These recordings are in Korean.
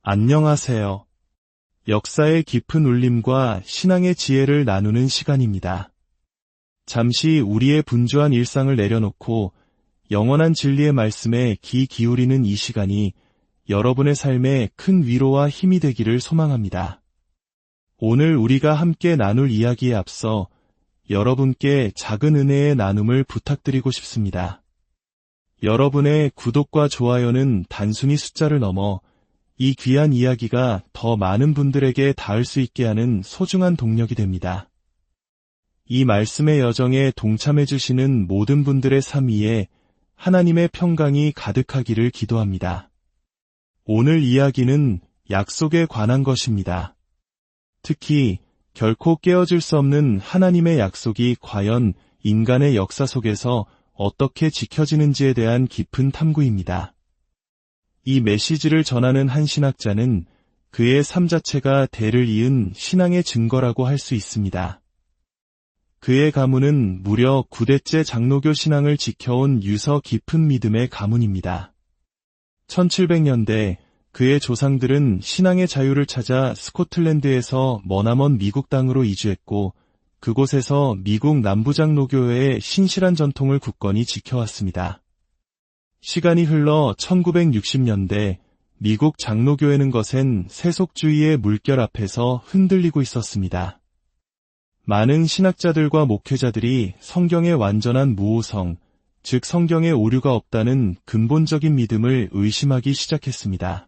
안녕하세요. 역사의 깊은 울림과 신앙의 지혜를 나누는 시간입니다. 잠시 우리의 분주한 일상을 내려놓고 영원한 진리의 말씀에 귀 기울이는 이 시간이 여러분의 삶에 큰 위로와 힘이 되기를 소망합니다. 오늘 우리가 함께 나눌 이야기에 앞서 여러분께 작은 은혜의 나눔을 부탁드리고 싶습니다. 여러분의 구독과 좋아요는 단순히 숫자를 넘어 이 귀한 이야기가 더 많은 분들에게 닿을 수 있게 하는 소중한 동력이 됩니다. 이 말씀의 여정에 동참해 주시는 모든 분들의 삶 위에 하나님의 평강이 가득하기를 기도합니다. 오늘 이야기는 약속에 관한 것입니다. 특히 결코 깨어질 수 없는 하나님의 약속이 과연 인간의 역사 속에서 어떻게 지켜지는지에 대한 깊은 탐구입니다. 이 메시지를 전하는 한 신학자는 그의 삶 자체가 대를 이은 신앙의 증거라고 할 수 있습니다. 그의 가문은 무려 9대째 장로교 신앙을 지켜온 유서 깊은 믿음의 가문입니다. 1700년대 그의 조상들은 신앙의 자유를 찾아 스코틀랜드에서 머나먼 미국 땅으로 이주했고 그곳에서 미국 남부장로교회의 신실한 전통을 굳건히 지켜왔습니다. 시간이 흘러 1960년대 미국 장로교회는 거센 세속주의의 물결 앞에서 흔들리고 있었습니다. 많은 신학자들과 목회자들이 성경의 완전한 무오성, 즉 성경에 오류가 없다는 근본적인 믿음을 의심하기 시작했습니다.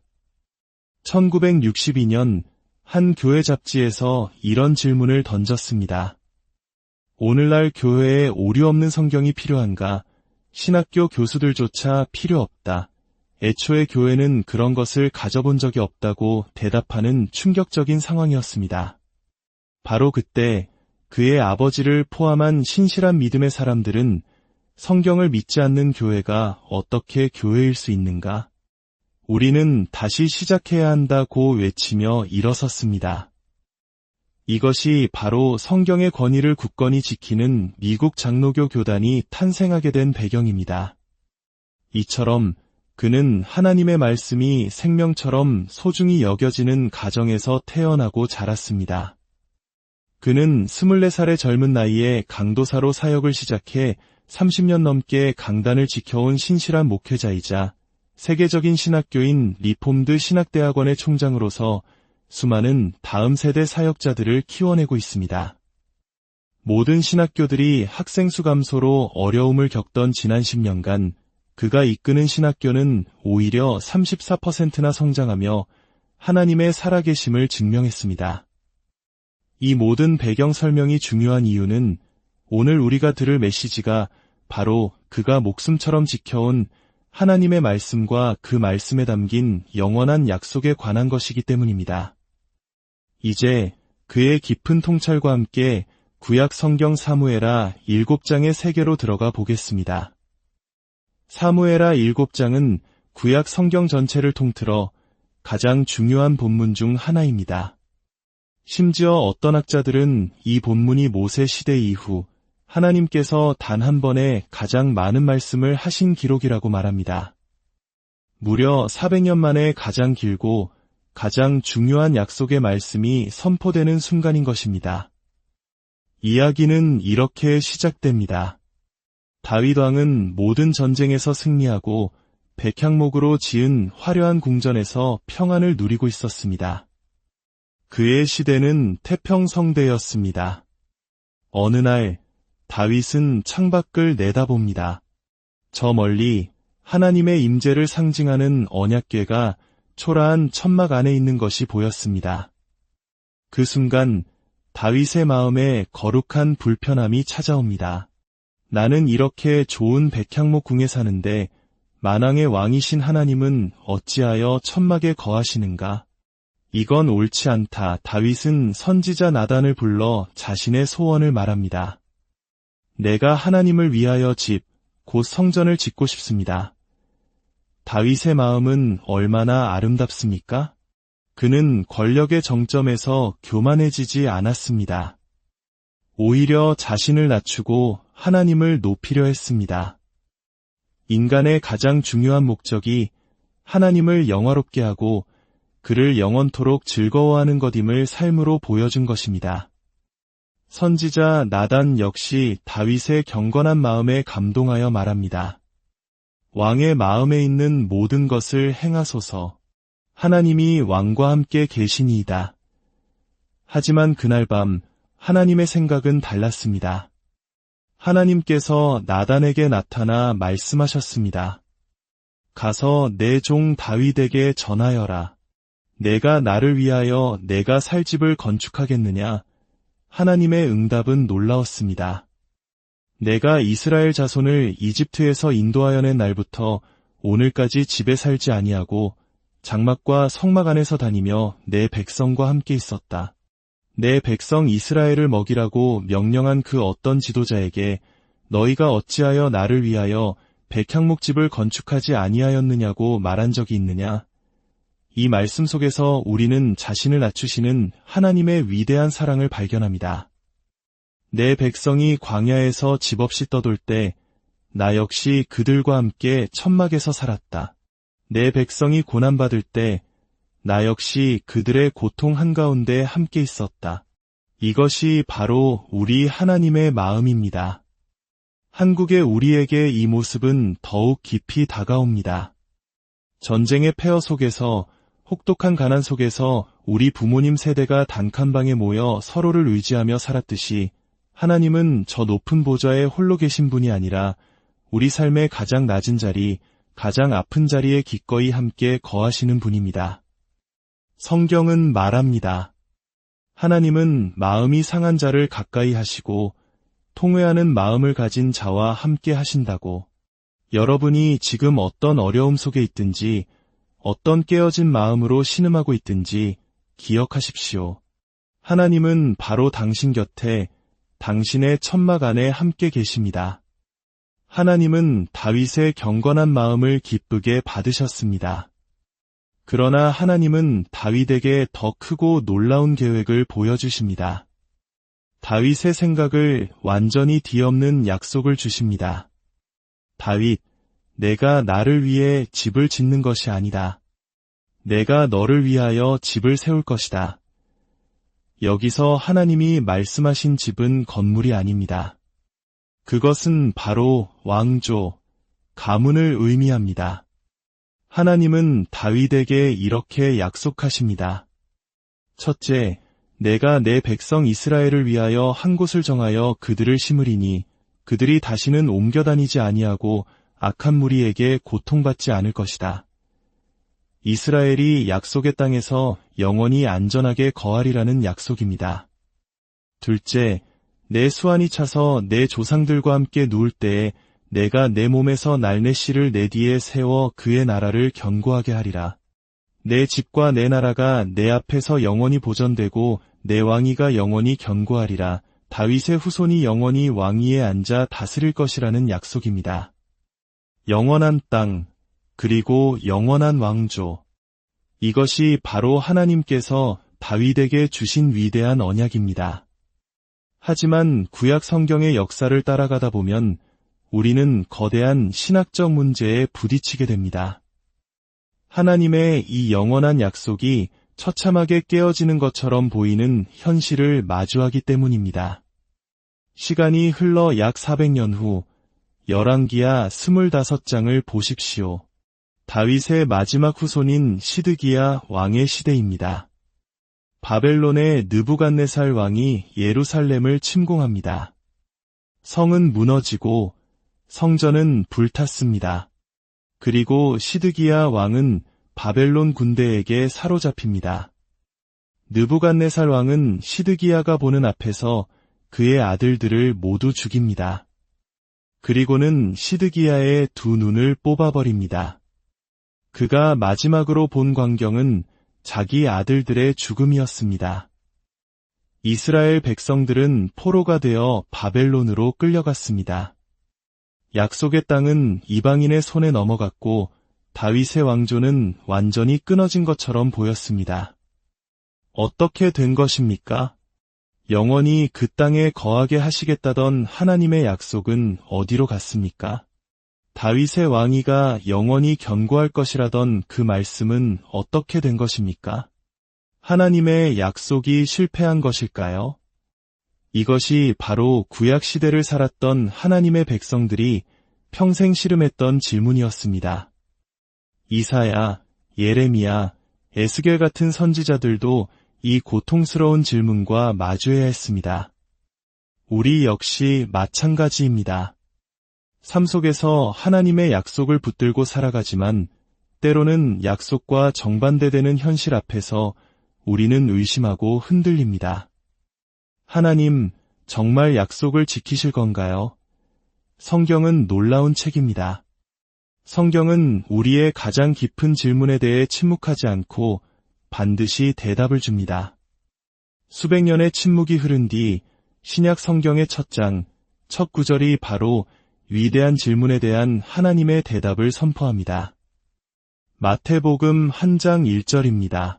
1962년 한 교회 잡지에서 이런 질문을 던졌습니다. 오늘날 교회에 오류 없는 성경이 필요한가? 신학교 교수들조차 필요 없다. 애초에 교회는 그런 것을 가져본 적이 없다고 대답하는 충격적인 상황이었습니다. 바로 그때 그의 아버지를 포함한 신실한 믿음의 사람들은 성경을 믿지 않는 교회가 어떻게 교회일 수 있는가? 우리는 다시 시작해야 한다고 외치며 일어섰습니다. 이것이 바로 성경의 권위를 굳건히 지키는 미국 장로교 교단이 탄생하게 된 배경입니다. 이처럼 그는 하나님의 말씀이 생명처럼 소중히 여겨지는 가정에서 태어나고 자랐습니다. 그는 24살의 젊은 나이에 강도사로 사역을 시작해 30년 넘게 강단을 지켜온 신실한 목회자이자 세계적인 신학교인 리폼드 신학대학원의 총장으로서 수많은 다음 세대 사역자들을 키워내고 있습니다. 모든 신학교들이 학생 수 감소로 어려움을 겪던 지난 10년간 그가 이끄는 신학교는 오히려 34%나 성장하며 하나님의 살아계심을 증명했습니다. 이 모든 배경 설명이 중요한 이유는 오늘 우리가 들을 메시지가 바로 그가 목숨처럼 지켜온 하나님의 말씀과 그 말씀에 담긴 영원한 약속에 관한 것이기 때문입니다. 이제 그의 깊은 통찰과 함께 구약 성경 사무엘하 7장의 세계로 들어가 보겠습니다. 사무엘하 7장은 구약 성경 전체를 통틀어 가장 중요한 본문 중 하나입니다. 심지어 어떤 학자들은 이 본문이 모세 시대 이후 하나님께서 단 한 번에 가장 많은 말씀을 하신 기록이라고 말합니다. 무려 400년 만에 가장 길고 가장 중요한 약속의 말씀이 선포되는 순간인 것입니다. 이야기는 이렇게 시작됩니다. 다윗 왕은 모든 전쟁에서 승리하고 백향목으로 지은 화려한 궁전에서 평안을 누리고 있었습니다. 그의 시대는 태평성대였습니다. 어느 날 다윗은 창밖을 내다봅니다. 저 멀리 하나님의 임재를 상징하는 언약궤가 초라한 천막 안에 있는 것이 보였습니다. 그 순간 다윗의 마음에 거룩한 불편함이 찾아옵니다. 나는 이렇게 좋은 백향목 궁에 사는데 만왕의 왕이신 하나님은 어찌하여 천막에 거하시는가? 이건 옳지 않다. 다윗은 선지자 나단을 불러 자신의 소원을 말합니다. 내가 하나님을 위하여 곧 성전을 짓고 싶습니다. 다윗의 마음은 얼마나 아름답습니까? 그는 권력의 정점에서 교만해지지 않았습니다. 오히려 자신을 낮추고 하나님을 높이려 했습니다. 인간의 가장 중요한 목적이 하나님을 영화롭게 하고 그를 영원토록 즐거워하는 것임을 삶으로 보여준 것입니다. 선지자 나단 역시 다윗의 경건한 마음에 감동하여 말합니다. 왕의 마음에 있는 모든 것을 행하소서. 하나님이 왕과 함께 계시니이다. 하지만 그날 밤 하나님의 생각은 달랐습니다. 하나님께서 나단에게 나타나 말씀하셨습니다. 가서 내 종 다윗에게 전하여라. 내가 나를 위하여 내가 살 집을 건축하겠느냐? 하나님의 응답은 놀라웠습니다. 내가 이스라엘 자손을 이집트에서 인도하여 낸 날부터 오늘까지 집에 살지 아니하고 장막과 성막 안에서 다니며 내 백성과 함께 있었다. 내 백성 이스라엘을 먹이라고 명령한 그 어떤 지도자에게 너희가 어찌하여 나를 위하여 백향목집을 건축하지 아니하였느냐고 말한 적이 있느냐? 이 말씀 속에서 우리는 자신을 낮추시는 하나님의 위대한 사랑을 발견합니다. 내 백성이 광야에서 집 없이 떠돌 때 나 역시 그들과 함께 천막에서 살았다. 내 백성이 고난받을 때 나 역시 그들의 고통 한가운데 함께 있었다. 이것이 바로 우리 하나님의 마음입니다. 한국의 우리에게 이 모습은 더욱 깊이 다가옵니다. 전쟁의 폐허 속에서 혹독한 가난 속에서 우리 부모님 세대가 단칸방에 모여 서로를 의지하며 살았듯이 하나님은 저 높은 보좌에 홀로 계신 분이 아니라 우리 삶의 가장 낮은 자리, 가장 아픈 자리에 기꺼이 함께 거하시는 분입니다. 성경은 말합니다. 하나님은 마음이 상한 자를 가까이 하시고 통회하는 마음을 가진 자와 함께 하신다고. 여러분이 지금 어떤 어려움 속에 있든지 어떤 깨어진 마음으로 신음하고 있든지 기억하십시오. 하나님은 바로 당신 곁에 당신의 천막 안에 함께 계십니다. 하나님은 다윗의 경건한 마음을 기쁘게 받으셨습니다. 그러나 하나님은 다윗에게 더 크고 놀라운 계획을 보여주십니다. 다윗의 생각을 완전히 뒤엎는 약속을 주십니다. 다윗, 내가 나를 위해 집을 짓는 것이 아니다. 내가 너를 위하여 집을 세울 것이다. 여기서 하나님이 말씀하신 집은 건물이 아닙니다. 그것은 바로 왕조, 가문을 의미합니다. 하나님은 다윗에게 이렇게 약속하십니다. 첫째, 내가 내 백성 이스라엘을 위하여 한 곳을 정하여 그들을 심으리니 그들이 다시는 옮겨 다니지 아니하고 악한 무리에게 고통받지 않을 것이다. 이스라엘이 약속의 땅에서 영원히 안전하게 거하리라는 약속입니다. 둘째, 내 수완이 차서 내 조상들과 함께 누울 때에 내가 내 몸에서 날내씨를 내 뒤에 세워 그의 나라를 견고하게 하리라. 내 집과 내 나라가 내 앞에서 영원히 보전되고 내 왕위가 영원히 견고하리라. 다윗의 후손이 영원히 왕위에 앉아 다스릴 것이라는 약속입니다. 영원한 땅, 그리고 영원한 왕조. 이것이 바로 하나님께서 다윗에게 주신 위대한 언약입니다. 하지만 구약 성경의 역사를 따라가다 보면 우리는 거대한 신학적 문제에 부딪히게 됩니다. 하나님의 이 영원한 약속이 처참하게 깨어지는 것처럼 보이는 현실을 마주하기 때문입니다. 시간이 흘러 약 400년 후 열왕기하 25장을 보십시오. 다윗의 마지막 후손인 시드기야 왕의 시대입니다. 바벨론의 느부갓네살 왕이 예루살렘을 침공합니다. 성은 무너지고 성전은 불탔습니다. 그리고 시드기야 왕은 바벨론 군대에게 사로잡힙니다. 느부갓네살 왕은 시드기야가 보는 앞에서 그의 아들들을 모두 죽입니다. 그리고는 시드기야의 두 눈을 뽑아버립니다. 그가 마지막으로 본 광경은 자기 아들들의 죽음이었습니다. 이스라엘 백성들은 포로가 되어 바벨론으로 끌려갔습니다. 약속의 땅은 이방인의 손에 넘어갔고 다윗의 왕조는 완전히 끊어진 것처럼 보였습니다. 어떻게 된 것입니까? 영원히 그 땅에 거하게 하시겠다던 하나님의 약속은 어디로 갔습니까? 다윗의 왕위가 영원히 견고할 것이라던 그 말씀은 어떻게 된 것입니까? 하나님의 약속이 실패한 것일까요? 이것이 바로 구약시대를 살았던 하나님의 백성들이 평생 씨름했던 질문이었습니다. 이사야, 예레미야, 에스겔 같은 선지자들도 이 고통스러운 질문과 마주해야 했습니다. 우리 역시 마찬가지입니다. 삶 속에서 하나님의 약속을 붙들고 살아가지만 때로는 약속과 정반대되는 현실 앞에서 우리는 의심하고 흔들립니다. 하나님, 정말 약속을 지키실 건가요? 성경은 놀라운 책입니다. 성경은 우리의 가장 깊은 질문에 대해 침묵하지 않고 반드시 대답을 줍니다. 수백 년의 침묵이 흐른 뒤 신약 성경의 첫 장, 첫 구절이 바로 위대한 질문에 대한 하나님의 대답을 선포합니다. 마태복음 1장 1절입니다.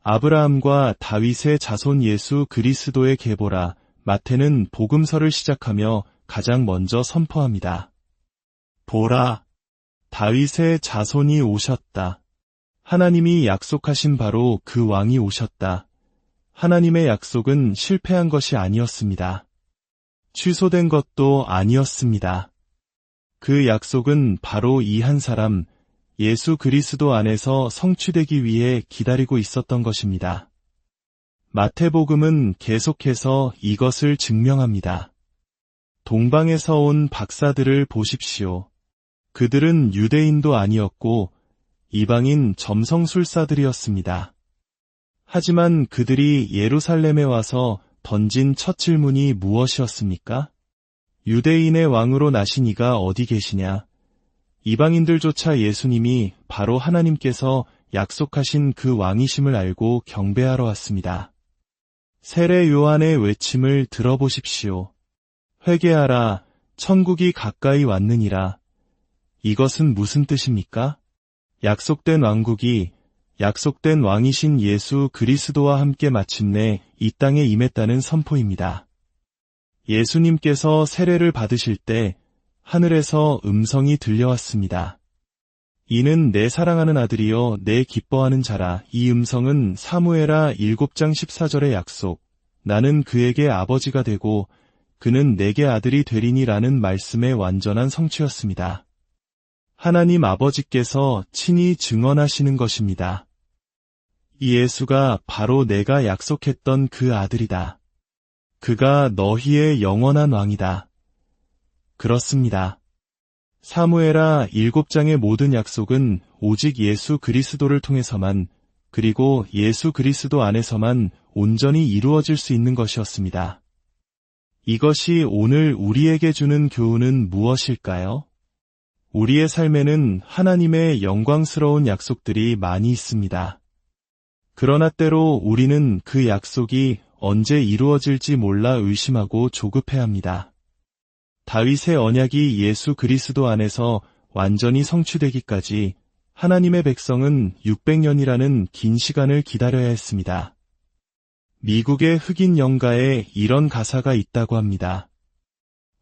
아브라함과 다윗의 자손 예수 그리스도의 계보라. 마태는 복음서를 시작하며 가장 먼저 선포합니다. 보라, 다윗의 자손이 오셨다. 하나님이 약속하신 바로 그 왕이 오셨다. 하나님의 약속은 실패한 것이 아니었습니다. 취소된 것도 아니었습니다. 그 약속은 바로 이 한 사람, 예수 그리스도 안에서 성취되기 위해 기다리고 있었던 것입니다. 마태복음은 계속해서 이것을 증명합니다. 동방에서 온 박사들을 보십시오. 그들은 유대인도 아니었고 이방인 점성술사들이었습니다. 하지만 그들이 예루살렘에 와서 던진 첫 질문이 무엇이었습니까? 유대인의 왕으로 나신 이가 어디 계시냐? 이방인들조차 예수님이 바로 하나님께서 약속하신 그 왕이심을 알고 경배하러 왔습니다. 세례 요한의 외침을 들어보십시오. 회개하라, 천국이 가까이 왔느니라. 이것은 무슨 뜻입니까? 약속된 왕국이, 약속된 왕이신 예수 그리스도와 함께 마침내 이 땅에 임했다는 선포입니다. 예수님께서 세례를 받으실 때 하늘에서 음성이 들려왔습니다. 이는 내 사랑하는 아들이여 내 기뻐하는 자라. 이 음성은 사무엘하 7장 14절의 약속, 나는 그에게 아버지가 되고 그는 내게 아들이 되리니라는 말씀의 완전한 성취였습니다. 하나님 아버지께서 친히 증언하시는 것입니다. 이 예수가 바로 내가 약속했던 그 아들이다. 그가 너희의 영원한 왕이다. 그렇습니다. 사무엘하 7장의 모든 약속은 오직 예수 그리스도를 통해서만, 그리고 예수 그리스도 안에서만 온전히 이루어질 수 있는 것이었습니다. 이것이 오늘 우리에게 주는 교훈은 무엇일까요? 우리의 삶에는 하나님의 영광스러운 약속들이 많이 있습니다. 그러나 때로 우리는 그 약속이 언제 이루어질지 몰라 의심하고 조급해합니다. 다윗의 언약이 예수 그리스도 안에서 완전히 성취되기까지 하나님의 백성은 600년이라는 긴 시간을 기다려야 했습니다. 미국의 흑인 영가에 이런 가사가 있다고 합니다.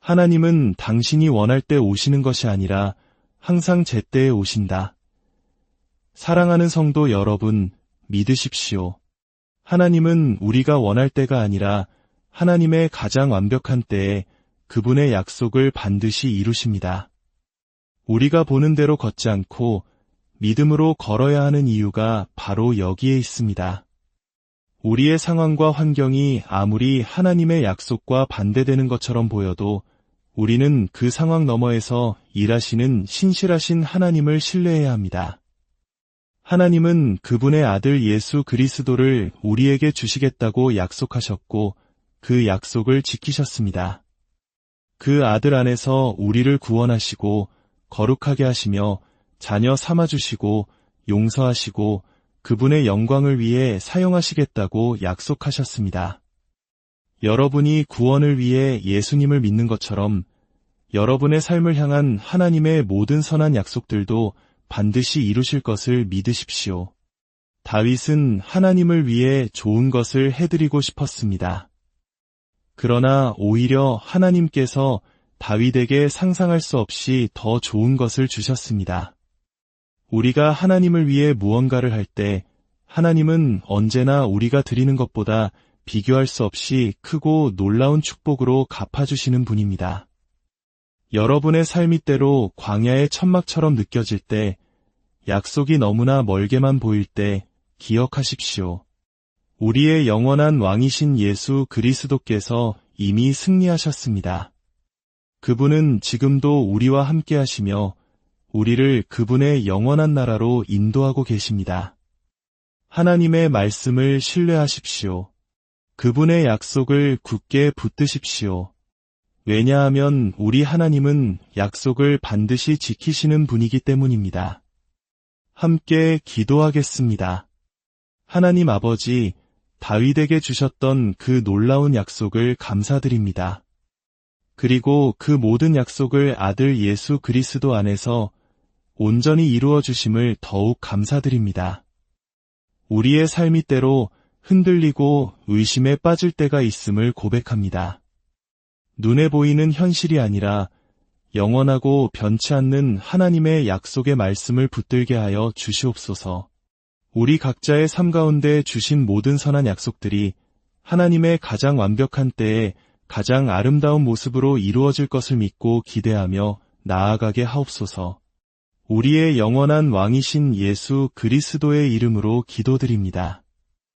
하나님은 당신이 원할 때 오시는 것이 아니라 항상 제때에 오신다. 사랑하는 성도 여러분, 믿으십시오. 하나님은 우리가 원할 때가 아니라 하나님의 가장 완벽한 때에 그분의 약속을 반드시 이루십니다. 우리가 보는 대로 걷지 않고 믿음으로 걸어야 하는 이유가 바로 여기에 있습니다. 우리의 상황과 환경이 아무리 하나님의 약속과 반대되는 것처럼 보여도 우리는 그 상황 너머에서 일하시는 신실하신 하나님을 신뢰해야 합니다. 하나님은 그분의 아들 예수 그리스도를 우리에게 주시겠다고 약속하셨고 그 약속을 지키셨습니다. 그 아들 안에서 우리를 구원하시고 거룩하게 하시며 자녀 삼아주시고 용서하시고 그분의 영광을 위해 사용하시겠다고 약속하셨습니다. 여러분이 구원을 위해 예수님을 믿는 것처럼 여러분의 삶을 향한 하나님의 모든 선한 약속들도 반드시 이루실 것을 믿으십시오. 다윗은 하나님을 위해 좋은 것을 해드리고 싶었습니다. 그러나 오히려 하나님께서 다윗에게 상상할 수 없이 더 좋은 것을 주셨습니다. 우리가 하나님을 위해 무언가를 할 때 하나님은 언제나 우리가 드리는 것보다 비교할 수 없이 크고 놀라운 축복으로 갚아주시는 분입니다. 여러분의 삶이 때로 광야의 천막처럼 느껴질 때, 약속이 너무나 멀게만 보일 때 기억하십시오. 우리의 영원한 왕이신 예수 그리스도께서 이미 승리하셨습니다. 그분은 지금도 우리와 함께 하시며 우리를 그분의 영원한 나라로 인도하고 계십니다. 하나님의 말씀을 신뢰하십시오. 그분의 약속을 굳게 붙드십시오. 왜냐하면 우리 하나님은 약속을 반드시 지키시는 분이기 때문입니다. 함께 기도하겠습니다. 하나님 아버지, 다윗에게 주셨던 그 놀라운 약속을 감사드립니다. 그리고 그 모든 약속을 아들 예수 그리스도 안에서 온전히 이루어 주심을 더욱 감사드립니다. 우리의 삶이 때로 흔들리고 의심에 빠질 때가 있음을 고백합니다. 눈에 보이는 현실이 아니라 영원하고 변치 않는 하나님의 약속의 말씀을 붙들게 하여 주시옵소서. 우리 각자의 삶 가운데 주신 모든 선한 약속들이 하나님의 가장 완벽한 때에 가장 아름다운 모습으로 이루어질 것을 믿고 기대하며 나아가게 하옵소서. 우리의 영원한 왕이신 예수 그리스도의 이름으로 기도드립니다.